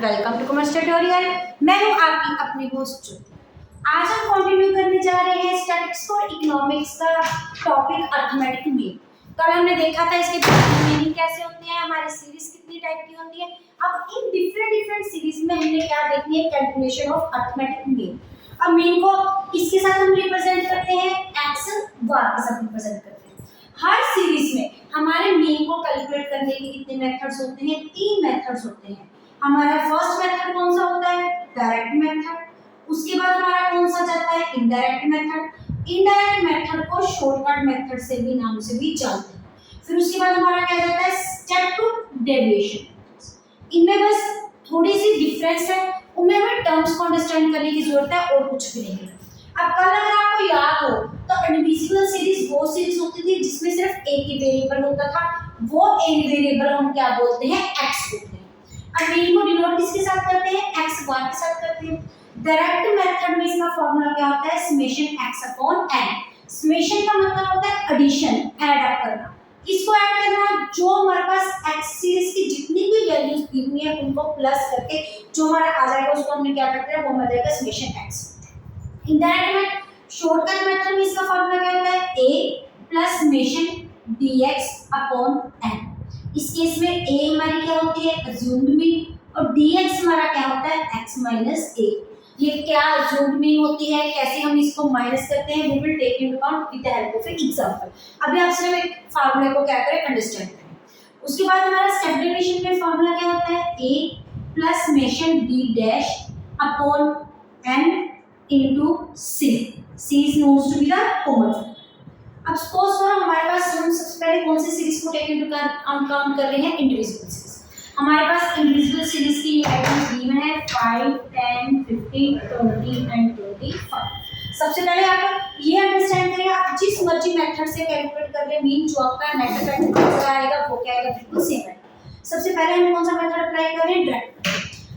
Welcome to commerce tutorial. मैं हूं आपकी अपनी होस्ट ज्योति। आज हम कंटिन्यू करने जा रहे हैं स्टैटिस्टिक्स फॉर इकोनॉमिक्स का टॉपिक अरिथमेटिक मीन। कल हमने देखा था इसके मीनिंग कैसे होती है, हमारी सीरीज कितनी टाइप की होती है। अब इन डिफरेंट सीरीज में हमने क्या देखनी है, कैलकुलेशन ऑफ अरिथमेटिक मीन। अब मीन को किसके साथ हम रिप्रेजेंट करते हैं, एक्स वाई के साथ रिप्रेजेंट करते हैं। हर सीरीज में हमारे मीन को कैलकुलेट करने के कितने मेथड्स होते हैं, 3 मेथड्स होते हैं। हमारा फर्स्ट मेथड कौन सा होता है, डायरेक्ट मेथड। उसके बाद हमारा कौन सा जाता है, इनडायरेक्ट मेथड। इनडायरेक्ट मेथड को शॉर्टकट मेथड से भी नाम से भी जानते हैं। फिर उसके बाद हमारा क्या जाता है, स्टेप टू डेविएशन। इनमें बस थोड़ी सी डिफरेंस है, उनमें हमें टर्म्स को अंडरस्टैंड करने की जरूरत है और कुछ भी नहीं है। अब कल अगर आपको याद हो तो इनविजिबल सीरीज वो सीरीज होती थी जिसमें सिर्फ एक ही वेरिएबल होता था। वो एक वेरिएबल हम क्या बोलते हैं, एक्स बोलते हैं। अब मीन को डिनोट किसके साथ करते हैं, एक्स वाई के साथ करते हैं। डायरेक्ट मेथड में इसका फॉर्मूला क्या होता है, summation x upon n। Summation का मतलब होता है एडिशन, ऐड अप करना। किसको ऐड करना, जो हमारे पास x सीरीज की जितनी भी वैल्यूज दी हुई है उनको प्लस करके जो हमारा आ जाएगा उसको हमने क्या करते हैं, वो मिल जाएगा समेशन x। इनडायरेक्ट में शॉर्टकट मेथड में इसका फॉर्मूला क्या होता है, a plus summation dx upon n। इस केस में a हमारी क्या होती है, अज्यूम्ड मीन, और dx हमारा क्या होता है, x माइनस a। ये क्या अज्यूम्ड मीन होती है, कैसे हम इसको माइनस करते हैं, we will take into account with the help of an example. अभी आप सिर्फ एक फार्मूले को क्या करें, अंडरस्टैंड करें। उसके बाद हमारा स्टेप डेरिवेशन में फार्मूला क्या होता है, a plus summation d dash upon n into c। c is knowns to be the common factor. अब सपोज करो हमारे पास हम सबसे पहले कौन सी सीरीज को टेक इनटू अकाउंट कर रहे हैं, इंडिविजुअल सीरीज। हमारे पास इंडिविजुअल सीरीज की आइटम्स गिवन है 5, 10, 15, 20 एंड 25। सबसे पहले आप ये अंडरस्टैंड करिए, आप जिस मर्जी मेथड से कैलकुलेट कर ले मीन, जो आपका नेट इफेक्ट आएगा वो क्या आएगा, बिल्कुल सेम है। सबसे पहले हम कौन सा मेथड अप्लाई कर रहे हैं, डायरेक्ट।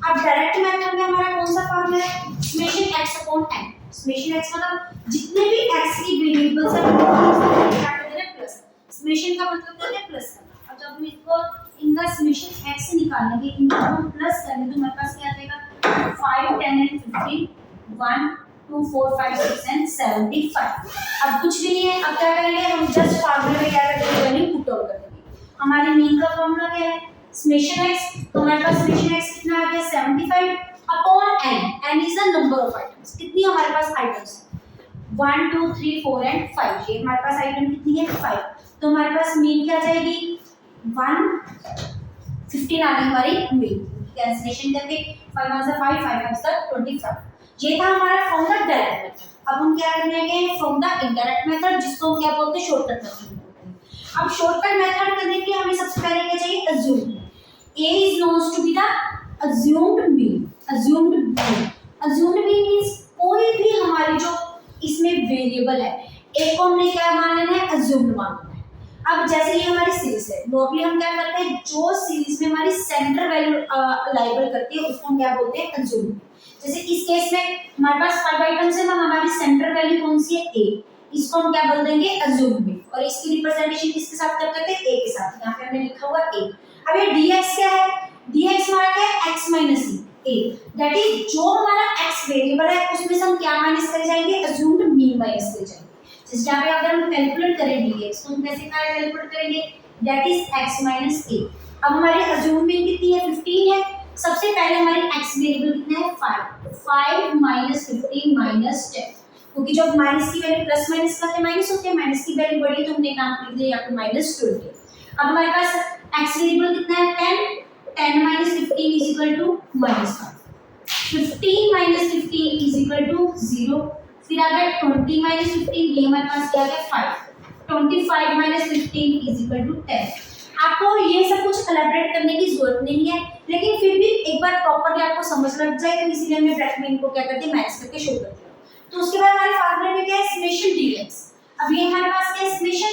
अब डायरेक्ट मेथड में हमारा कौन सा फॉर्मूला है, summation x upon n। Summation x मतलब जितने भी x की वेरिएबल्स हैं उनको क्या करते हैं, प्लस। समेशन का मतलब क्या है, प्लस करना। अब जब हम इसको इनका समेशन x से निकालेंगे, इनको हम प्लस करेंगे तो हमारे पास क्या आ जाएगा, 5, 10 एंड 15, 1, 2, 4, 5, 6 एंड 75। अब कुछ भी नहीं है, अब क्या करेंगे, हम जस्ट फार्मूले में क्या करेंगे, वैल्यू पुट आउट कर देंगे। हमारे मीन का फार्मूला क्या है, समेशन x, तो हमारे पास समेशन x कितना आ गया, 75 upon n। n is the number of items. कितनी हमारे पास आइटम्स, 1, 2, 3, 4 एंड 5। ये हमारे पास आइटम कितनी है, 5। तो हमारे पास मीन क्या जाएगी, 115 आ गई हमारी मीन। कैंसिलेशन करके 5 1 से 5, 5 5 से 25। ये था हमारा फ्रॉम द डायरेक्ट मेथड। अब हम क्या करेंगे, फ्रॉम द इनडायरेक्ट मेथड, जिसको हम क्या बोलते हैं, शॉर्टकट मेथड बोलते हैं। अब शॉर्टकट मेथड करने के लिए हमें सबसे पहले क्या चाहिए, assume. a is known to be the assumed mean। assumed mean, assumed mean means कोई भी हमारी जो इसमें वेरिएबल है, एक को हमने क्या मान लेना है, assumed मान लेना है। अब जैसे ये हमारी सीरीज है, नॉर्मली हम क्या करते हैं, जो सीरीज में हमारी सेंटर वैल्यू लाइबल करती है उसको हम क्या बोलते हैं, assumed। जैसे इस केस में हमारे पास 5 आइटम्स है, हमारी सेंटर वैल्यू कौन सी है, a। इसको हम क्या बोल देंगे, assumed mean। और इसकी रिप्रेजेंटेशन किसके साथ करते थे, a के साथ। यहाँ पे हमने लिखा हुआ a। अब ये dx क्या है, dx हमारा क्या है, x minus a। That is जो हमारा x वेरिएबल है उसमें से हम क्या माइनस करे जाएंगे, अज्यूम्ड मीन माइनस करे जाएंगे। जैसे यहाँ पे अगर हम कैलकुलेट करें dx तो हम कैसे कैलकुलेट करेंगे, that is x minus a। अब हमारी अज्यूम्ड मीन कितनी है, 15 है। सबसे पहले हमारी x वेरिएबल कितना है, 5। 5 माइनस 15 माइनस 10, क्योंकि जब माइनस की वैल्यू प्लस माइनस करते माइनस होते हैं, माइनस की वैल्यू बढ़ी तो हमने नाम लिख दिया यहाँ पे माइनस 20। अब हमारे पास x वेरिएबल कितना है, 10। 10 minus 15 is equal to minus 5। 15 minus 15 is equal to 0। फिर आ गया 20 minus 15, ये हमारे पास क्या है, 5। 25 minus 15 is equal to 10। आपको ये सब कुछ एलैबोरेट करने की जरूरत नहीं है, लेकिन फिर भी एक बार प्रॉपर्ली आपको समझ लग जाए तो इसीलिए हमने ब्रैकेट में इनको क्या करते हैं, माइनस करके शो कर दिया। तो उसके बाद हमारे फार्मूले में क्या है, समेशन dx। अब ये हमारे पास क्या है, समेशन।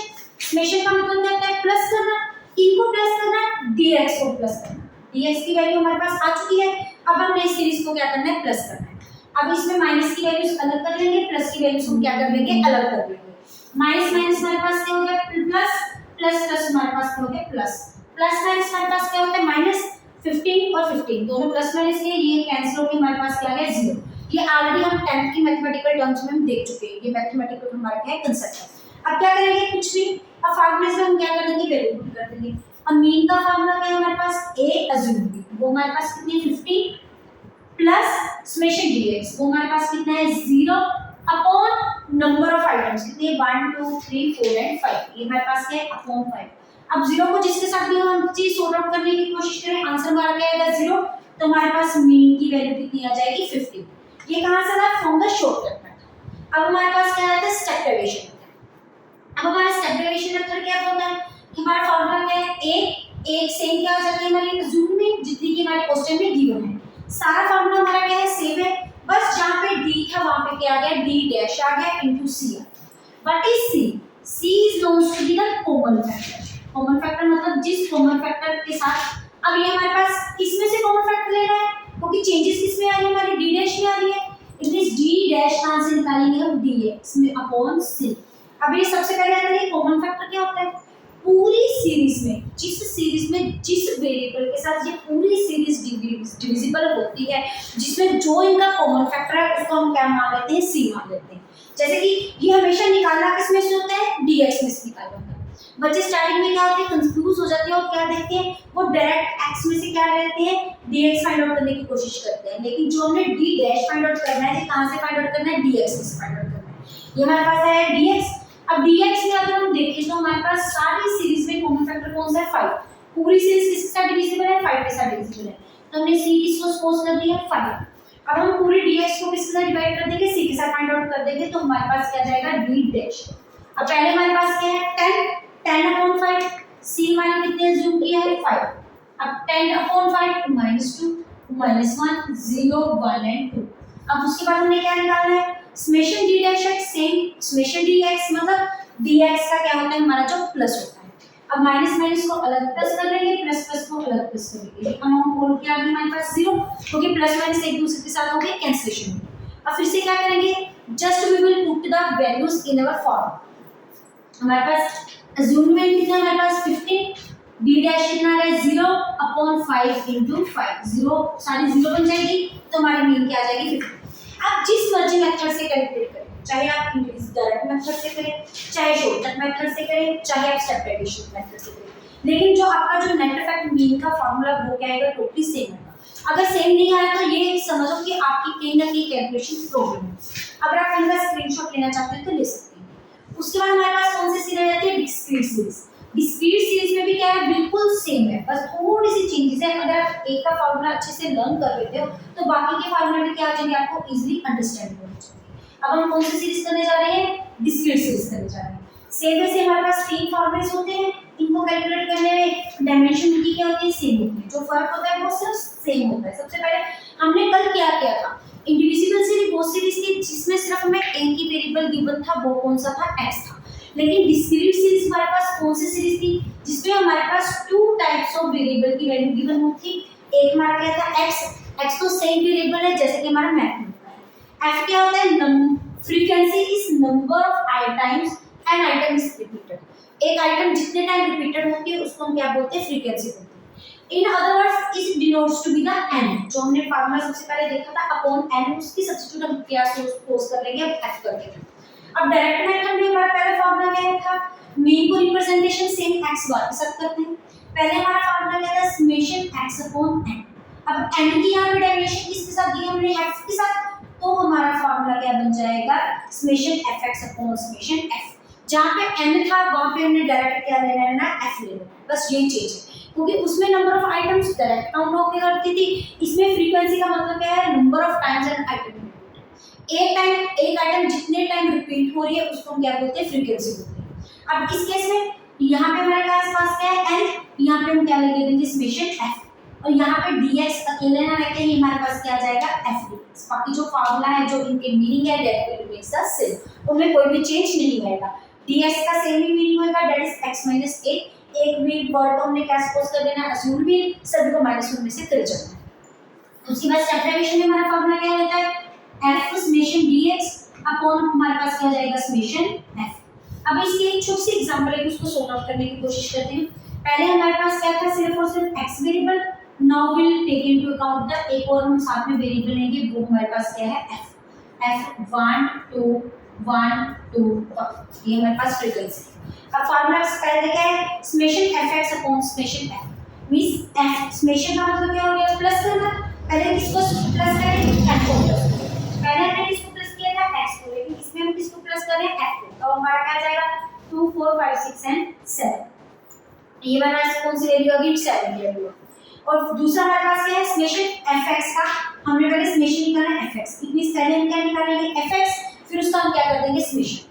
समेशन का मतलब क्या होता है, प्लस करना, इनको प्लस करना, dx को प्लस करना। dx की वैल्यू हमारे पास आ चुकी है। अब हमने इस सीरीज को क्या करना है, प्लस करना है। अब इसमें माइनस की वैल्यूज अलग कर लेंगे, प्लस की वैल्यूज हम क्या कर लेंगे, अलग कर लेंगे। माइनस माइनस हमारे पास क्या हो गया, प्लस। प्लस प्लस हमारे पास क्या हो गया, प्लस। प्लस माइनस हमारे पास क्या होता है, माइनस। 15 और 15 दोनों प्लस माइनस के, ये कैंसिल होकर हमारे पास क्या आ गया 0। ये ऑलरेडी हम 10th की मैथमेटिकल टर्म्स में हम देख चुके हैं, ये मैथमेटिकल हमारा क्या है कंसेप्ट है। अब क्या करेंगे, कुछ भी अब फार्मूले से हम क्या कर देंगे, वैल्यू पुट कर देंगे। अब मीन का फार्मूला क्या है हमारे पास, ए अज्यूम बी, वो हमारे पास कितनी है 15 प्लस समेशन dx, वो हमारे पास कितना है 0 अपॉन नंबर ऑफ आइटम्स कितने 1 2 3 4 एंड 5, ये हमारे पास क्या है अपॉन 5। अब 0 को जिसके साथ भी हम चीज सॉर्ट आउट करने की कोशिश करें, आंसर हमारा क्या आएगा 0, तो हमारे पास मीन की वैल्यू कितनी आ जाएगी 50। ये कहां से आया, फ्रॉम द शॉर्टकट मेथड। अब हमारे पास क्या आता है, स्टेप डेविएशन। अब हमारा स्टेप डेविएशन मेथड क्या होता है कि हमारा फार्मूला क्या है, एक सेम क्या आ जाती है हमारी अज्यूम में, जितनी की हमारे क्वेश्चन में गिवन है। सारा फार्मूला हमारा क्या है, सेम है, बस जहां पे d था वहां पे क्या आ गया, d डैश आ गया into c। What is c? c is known to be the common factor. Common factor मतलब जिस कॉमन फैक्टर के साथ, अब ये हमारे पास किसमें से कॉमन फैक्टर ले रहा है, क्योंकि चेंजेस किसमें आ रही है, हमारी d डैश में आ रही है, इसलिए d डैश कहां से निकालेंगे हम, dx में अपॉन c। अब ये सबसे पहले आता है कॉमन फैक्टर क्या होता है, पूरी सीरीज में जिस वेरिएबल के साथ ये पूरी सीरीज डिविजिबल होती है, जिसमें जो इनका कॉमन फैक्टर है उसको हम क्या मान लेते हैं, c मान लेते हैं। जैसे कि ये हमेशा निकालना किस में से होता है, dx में से निकालना होता है। बच्चे स्टार्टिंग में क्या होते हैं, कंफ्यूज हो जाते हैं और क्या देखते हैं, वो डायरेक्ट x में से क्या लेते हैं, dx फाइंड आउट करने की कोशिश करते हैं, लेकिन जो हमने d डैश फाइंड आउट करना है, कहां से फाइंड आउट करना है, dx में से फाइंड आउट करना है। ये हमारे पास है dx। अब dx में अगर हम देखें तो हमारे पास सारी सीरीज में कॉमन फैक्टर कौन सा है, 5। पूरी सीरीज किसके साथ डिविजिबल है, 5 के साथ डिविजिबल है, तो हमने सीरीज को सपोज कर दिया 5। अब हम पूरी dx को किसके साथ डिवाइड कर देंगे, c के साथ फाइंड आउट कर देंगे, तो हमारे पास क्या जाएगा d डैश। अब पहले हमारे पास क्या है 10 अपॉन 5, c मैंने कितने अज्यूम किया है 5। अब 10 अपॉन 5 -2 -1 0 1 एंड 2। अब उसके बाद हमने क्या निकालना है, summation d dash x same summation dx, मतलब dx का क्या होता है हमारा जो प्लस होता है। अब माइनस माइनस को अलग प्लस कर लेंगे, प्लस प्लस को अलग प्लस कर लेंगे, अमाउंट बोल के आगे हमारे पास 0, क्योंकि प्लस माइनस एक दूसरे के साथ हो गए कैंसिलेशन। अब फिर से क्या करेंगे, just we will put the values in our form. हमारे पास अज्यूम में कितना हमारे पास 15, d डैश कितना है 0 अपॉन 5 इनटू 5, 0 सारी 0 बन जाएगी, तो हमारी मीन क्या आ जाएगी 50। आप जिस मर्जी मेथड से कैलकुलेट करें, चाहे आप डायरेक्ट मेथड से करें, चाहे शॉर्टकट मेथड से करें, चाहे आप स्टेप डेविएशन मेथड से करें, लेकिन जो आपका जो नेट इफेक्ट मीन का फार्मूला वो क्या आएगा, टोटली सेम आएगा। अगर सेम नहीं आया तो ये समझो कि आपकी कहीं ना कहीं कैलकुलेशन प्रॉब्लम है। अगर आप इनका स्क्रीनशॉट लेना चाहते हैं तो ले सकते हैं। उसके बाद हमारे पास कौन सी सीरीज आती है, डिस्क्रीट सीरीज। डिस्क्रीट सीरीज में भी क्या है, बिल्कुल सेम है, बस थोड़ी सी चेंजेस है। अगर आप एक का फार्मूला अच्छे से लर्न कर लेते हो तो बाकी के फार्मूला भी क्या आ जाएंगे, आपको इजीली अंडरस्टैंड हो जाएंगे। अब हम कौन सी सीरीज करने जा रहे हैं, डिस्क्रीट सीरीज करने जा रहे हैं। सेम वैसे हमारे पास 3 फॉर्मूलेस होते हैं, इनको कैलकुलेट करने में डायमेंशन इनकी क्या होती है, सेम होती है, जो फर्क होता है वो सिर्फ सेम होता है। सबसे पहले हमने कल क्या किया था, इंडिविजुअल सीरीज वो सीरीज थी जिसमें सिर्फ हमें एक ही वेरिएबल गिवन था, वो कौन सा था, x था। लेकिन डिस्क्रीट सीरीज हमारे पास कौन सी सीरीज थी, जिसमें हमारे पास 2 टाइप्स ऑफ वेरिएबल की वैल्यू गिवन होती थी। एक हमारा क्या था x तो सेम वेरिएबल है जैसे कि हमारा मैथ में f क्या होता है, frequency is number of times an item is repeated. एक आइटम जितने टाइम रिपीटेड होती है उसको हम क्या बोलते हैं, फ्रीक्वेंसी बोलते हैं। In other words it denotes to be the n, जो हमने फार्मूला सबसे पहले देखा था अपॉन n, उसकी सब्स्टिट्यूट हम क्या सपोज कर लेंगे, अब f कर देंगे। अब डायरेक्ट मेथड में हमारा पहला फार्मूला क्या था, मीन को रिप्रेजेंटेशन सेम x बार के साथ करते हैं। पहले हमारा फार्मूला क्या था, समेशन x अपॉन n। अब n की यहां पे डेरिवेशन किसके साथ दी हमने, f के साथ, तो हमारा फार्मूला क्या बन जाएगा, summation fx upon summation f। जहां पे n था वहां पे हमने डायरेक्ट क्या ले लेना है, f ले लेना है, बस यही चीज है, क्योंकि उसमें number of items direct count होके करती थी, इसमें फ्रीक्वेंसी का मतलब क्या है, number of times an item. एक आइटम जितने टाइम रिपीट हो रही है उसको हम क्या बोलते हैं, फ्रीक्वेंसी बोलते हैं। अब इस केस में यहाँ पे हमारे पास क्या है n, यहाँ पे हम क्या लगा देंगे, समेशन f, और यहाँ पे dx अकेले ना रहते ही हमारे पास क्या आ जाएगा, f dx। बाकी जो फार्मूला है, जो इनके मीनिंग है, that will remain the same, उनमें कोई भी चेंज नहीं आएगा। dx का सेम ही मीनिंग होगा, दैट इज x - a। एक भी वर्ड को हमने क्या सपोज कर देना, अज्यूम भी, सभी को -1 में से कर जाना है। उसके बाद स्टेप डेविएशन में हमारा फार्मूला क्या होता है, f समेशन dx अपॉन हमारे पास क्या जाएगा, समेशन f। अब इसकी एक छोटी सी एग्जांपल है, उसको सॉर्ट आउट करने की कोशिश करते हैं। पहले हमारे पास क्या था, सिर्फ और सिर्फ x variable now will take into account the एक और हम साथ में वेरिएबल लेंगे, वो हमारे पास क्या है f 1 2 1 2 ये हमारे पास फ्रीक्वेंसी। अब फार्मूला पहले क्या है, summation fx upon summation f means f summation का मतलब क्या हो गया, प्लस करना। पहले किसको प्लस करें, f को प्लस। पहले हमने किसको प्लस किया था, x को, लेकिन इसमें हम किसको प्लस कर रहे हैं, f को। तो हमारा क्या आ जाएगा 2 4 5 6 एंड 7। ये वाला कौन सी वैल्यू होगी, 7 की वैल्यू। और दूसरा हमारे पास क्या है, समेशन fx का, हमने पहले समेशन निकालना है fx, इतनी पहले हम क्या निकालेंगे fx, फिर उसका हम क्या कर देंगे समेशन।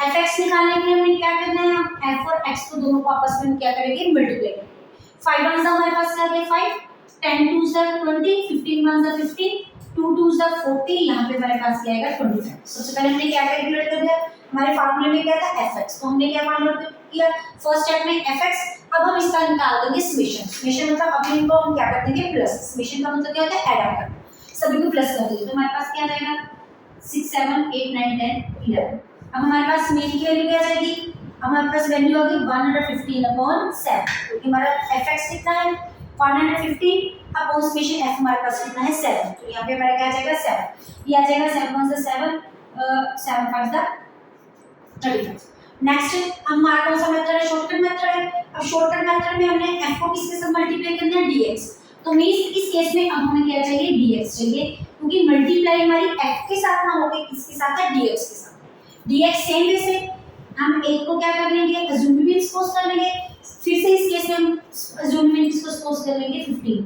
fx निकालने के लिए हमें क्या करना है, f और x को दोनों को आपस में हम क्या करेंगे, मल्टीप्लाई करेंगे। 5 1 हमारे पास क्या है 5, 10 2 20, 15 1 15, 2 2 40, यहाँ पे हमारे पास क्या आएगा 25। सबसे पहले हमने क्या कैलकुलेट कर दिया, हमारे फार्मूले में क्या था fx, तो हमने क्या फार्मूला किया फर्स्ट स्टेप में fx। अब हम इसका निकाल देंगे समेशन। समेशन मतलब अब इनको हम क्या कर देंगे प्लस, समेशन का मतलब क्या होता है ऐड अप करना, सभी को प्लस कर देंगे। तो हमारे पास क्या आ जाएगा 6 7 8 9 10 11। अब हमारे पास मीन की वैल्यू क्या आ जाएगी, हमारे पास वैल्यू होगी 115/7, क्योंकि हमारा fx कितना है 115 अपॉन समेशन f हमारे पास कितना है 7, तो यहाँ पे हमारा क्या आ जाएगा 7, ये आ जाएगा 7 1 7 7 5 35। नेक्स्ट हमारा कौन सा मेथड है, शॉर्टकट मेथड है। अब शॉर्टकट मेथड में हमने f को किसके साथ मल्टीप्लाई करना है, dx। तो मींस इस केस में अब हमें क्या चाहिए, dx चाहिए, क्योंकि मल्टीप्लाई हमारी f के साथ ना होके किसके साथ है, dx के साथ। dx सेम वे से हम एक को क्या कर लेंगे, अज्यूम एक्सपोज कर लेंगे, फिर से इस केस में हम अज्यूम एक्सपोज कर लेंगे 15,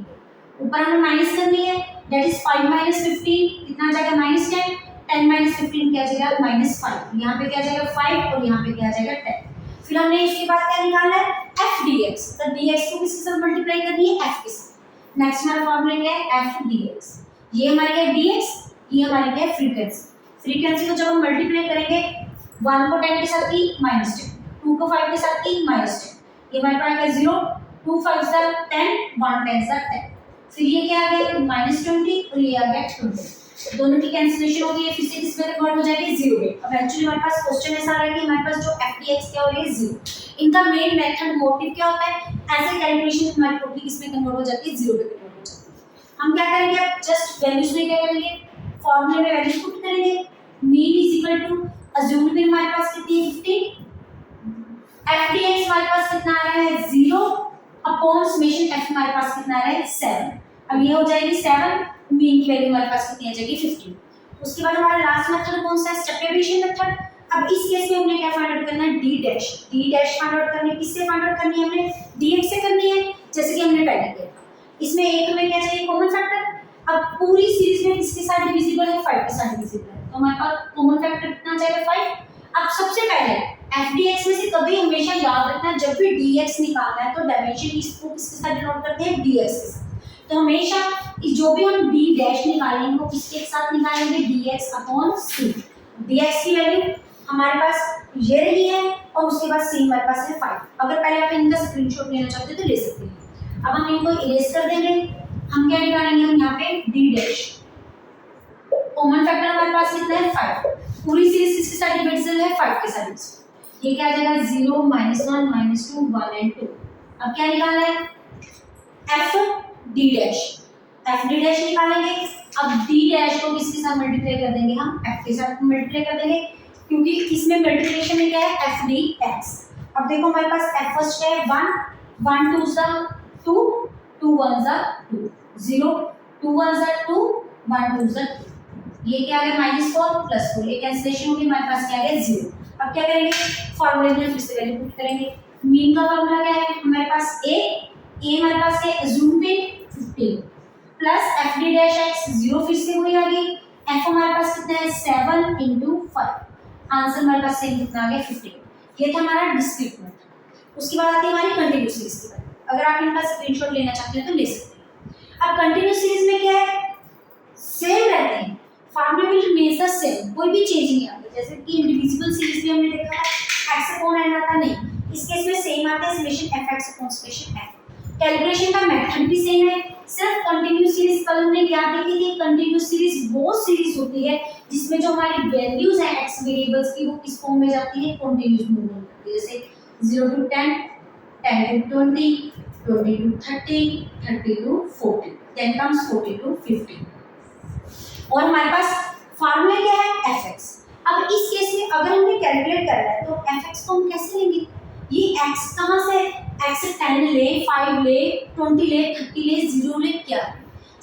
ऊपर हमें माइनस करनी है, दैट इज 5 - 15 कितना आ जाएगा -10, 10 - 15 क्या आ जाएगा -5, यहाँ पे क्या आ जाएगा 5 और यहाँ पे क्या आ जाएगा 10। फिर हमने इसके बाद क्या निकालना है f dx, तो dx को किसके साथ मल्टीप्लाई करनी है, f के साथ। नेक्स्ट हमारा फार्मूला क्या है f dx, ये हमारी है dx, ये हमारी क्या है फ्रीक्वेंसी। फ्रीक्वेंसी को जब हम मल्टीप्लाई करेंगे 1 को 10 के साथ की -10, 2 को 5 के साथ की -10, ये हमारे पास आएगा 0, 2 5 10, 1 10 10। फिर ये क्या आ गया -20 और ये आ गया 20, दोनों की कैंसिलेशन हो गई, फिर से किसमें कन्वर्ट हो जाएगी 0 में। अब एक्चुअली हमारे पास क्वेश्चन ऐसा आ रहा है कि हमारे पास जो f dx क्या हो रही है 0। इनका मेन मेथड मोटिव क्या होता है, ऐसे कैलकुलेशन हमारी टोटली किसमें कन्वर्ट हो जाती है, 0 पे कन्वर्ट हो जाती है। हम क्या करेंगे, अब जस्ट वैल्यूज में क्या करेंगे, फार्मूले में वैल्यूज पुट करेंगे, mean is equal to assume में हमारे पास कितनी है 15, f dx हमारे पास कितना आ रहा है 0 अपॉन समेशन f हमारे पास कितना आ रहा है 7। अब ये हो जाएगी 7, मीन की वैल्यू हमारे पास कितनी आ जाएगी 15। उसके बाद हमारा लास्ट मेथड कौन सा है, स्टेप डेविएशन मेथड। अब इस केस में हमने क्या फाइंड आउट करना है, d डैश फाइंड आउट करनी है, किससे फाइंड आउट करनी है, हमने dx से करनी है, जैसे कि हमने पहले किया था। इसमें एक हमें क्या चाहिए, कॉमन फैक्टर। अब पूरी सीरीज में किसके साथ डिविजिबल है, 5 के साथ डिविजिबल है, तो हमारे पास कॉमन फैक्टर कितना जाएगा 5। अब सबसे पहले f dx में से कभी हमेशा याद रखना, जब भी dx निकालना है तो डायमेंशन इसको किसके साथ डिनोट करते हैं, dx के साथ। तो हमेशा जो भी हम d डैश निकालेंगे वो किसके साथ निकालेंगे, dx अपॉन c। dx की वैल्यू हमारे पास ये रही है और उसके बाद c हमारे पास है 5। अगर पहले आप इनका स्क्रीनशॉट लेना चाहते हो तो ले सकते हैं। अब हम इनको इरेज कर देंगे, हम क्या निकालेंगे, हम यहाँ पे d डैश, कॉमन फैक्टर हमारे पास कितना है 5, पूरी सीरीज किसके साथ डिविजिबल है 5 के साथ। ये क्या आ जाएगा 0 -1 -2 1 एंड 2। अब क्या निकालना है, f d dash, f d dash निकालेंगे। अब d डैश को किसके साथ मल्टीप्लाई कर देंगे, हम f के साथ मल्टीप्लाई कर देंगे, क्योंकि इसमें मल्टीप्लिकेशन में क्या है f dx। अब देखो हमारे पास f फर्स्ट क्या है 1 1 2 2 2 1 2 0 2 1 2 1 2 2, ये क्या आ गया -4 +4, ये कैंसिलेशन होगी, हमारे पास क्या आ गया 0। अब क्या करेंगे, फार्मूले में फिर से वैल्यू पुट करेंगे। मीन का फार्मूला क्या है, हमारे पास a हमारे पास है अज्यूम पे 15 plus f d dash x 0, फिर से वही आ गई, f हमारे पास कितना है 7 × 5, आंसर हमारे पास सेम कितना आ गया 15। ये था हमारा डिस्क्रीट मेथड। उसके बाद आती है हमारी कंटीन्यूअस सीरीज की बात। अगर आप इनका स्क्रीनशॉट लेना चाहते हो तो ले सकते हैं। अब कंटीन्यूअस सीरीज में क्या है, सेम रहते हैं, formula will remain the same, कोई भी चेंज नहीं आता। जैसे कि इंडिविजुअल सीरीज में हमने देखा था x अपॉन n आता, नहीं, इस केस में सेम आता है summation fx upon summation f। Calculation का मेथड भी सेम है, सिर्फ कंटीन्यूअस सीरीज कल हमने क्या देखी थी, कंटीन्यूअस सीरीज वो सीरीज होती है जिसमें जो हमारी वैल्यूज है x वेरिएबल्स की वो किस फॉर्म में जाती है, कंटीन्यूअस मूवमेंट करती है, जैसे 0 to 10 10 to 20 20 to 30, 30 to 40, then comes 40 to 50। और हमारे पास फार्मूला क्या है fx। अब इस केस में अगर हमें कैलकुलेट करना है तो fx को हम कैसे लेंगे? ये x कहाँ से? x से 10 ले, 5 ले, 20 ले, 30 ले, 0 ले, क्या?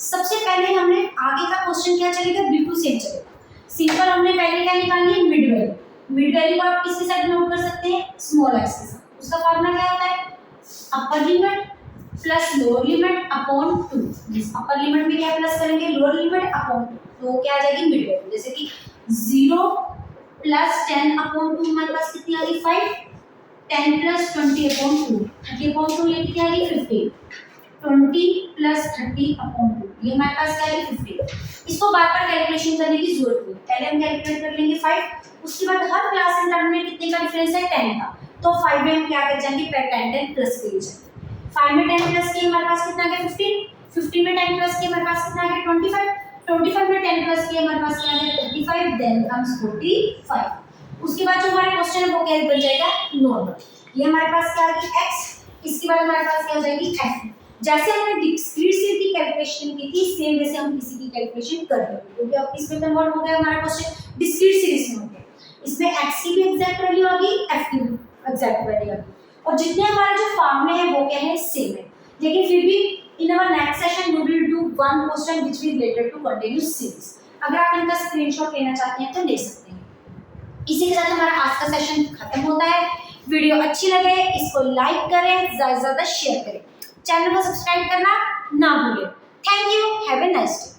सबसे पहले हमने आगे का क्वेश्चन क्या चलेगा? बिल्कुल सेम चलेगा। सिंपल हमने पहले क्या निकाली है? Mid value. मिड वैल्यू को आप किसके साथ नोट कर सकते हैं? स्मॉल x के साथ। उसका फार्मूला क्या होता है? Upper limit plus lower limit upon 2। Upper limit में क्या प्लस करेंगे? लोअर लिमिट अपॉन 2, तो क्या आ जाएगी? Mid value. जैसे कि 0 प्लस 10 अपॉन 2 हमारे पास कितनी आ गई? 5। 10 प्लस 20 अपॉन 2, 30 अपॉन 2 ये कितनी आ गई? 15। 20 प्लस 30 अपॉन 2 ये हमारे पास क्या है? 15। इसको बार बार कैलकुलेशन करने की जरूरत नहीं, पहले हम कैलकुलेट कर लेंगे 5। उसके बाद हर क्लास एंड टर्म में कितने का डिफरेंस है? 10 का। तो 5 में हम क्या कर जाएंगे? 10 प्लस कर जाएंगे। 5 में 10 प्लस किए हमारे पास कितना आ गया? 15। 15 में 10 प्लस किए हमारे पास कितना आ गया? 25। 25 में 10 प्लस किए हमारे पास क्या आ गया? 35। Then comes 45। उसके बाद जो हमारा क्वेश्चन है वो क्या बन जाएगा? नॉर्मल। ये हमारे पास क्या आ गया? x। इसके बाद हमारे पास क्या हो जाएगी? f। जैसे हमने डिस्क्रीट सीरीज की कैलकुलेशन की थी सेम वैसे हम किसी की कैलकुलेशन कर लेंगे, क्योंकि अब इसमें कन्वर्ट हो गया हमारा क्वेश्चन डिस्क्रीट सीरीज में हो गया। इसमें x की भी एग्जैक्ट वैल्यू आ गई, f की भी एग्जैक्ट वैल्यू आ गई, और जितने हमारे जो फॉर्मूले हैं वो क्या है? सेम है। लेकिन फिर भी in our next session we will do one question which is related to continuous series. अगर आप इनका स्क्रीनशॉट लेना चाहते हैं तो ले सकते हैं। इसी के साथ हमारा आज का सेशन खत्म होता है। वीडियो अच्छी लगे इसको लाइक करें, ज्यादा से ज्यादा शेयर करें, चैनल को सब्सक्राइब करना ना भूलें। Thank you, have a nice day.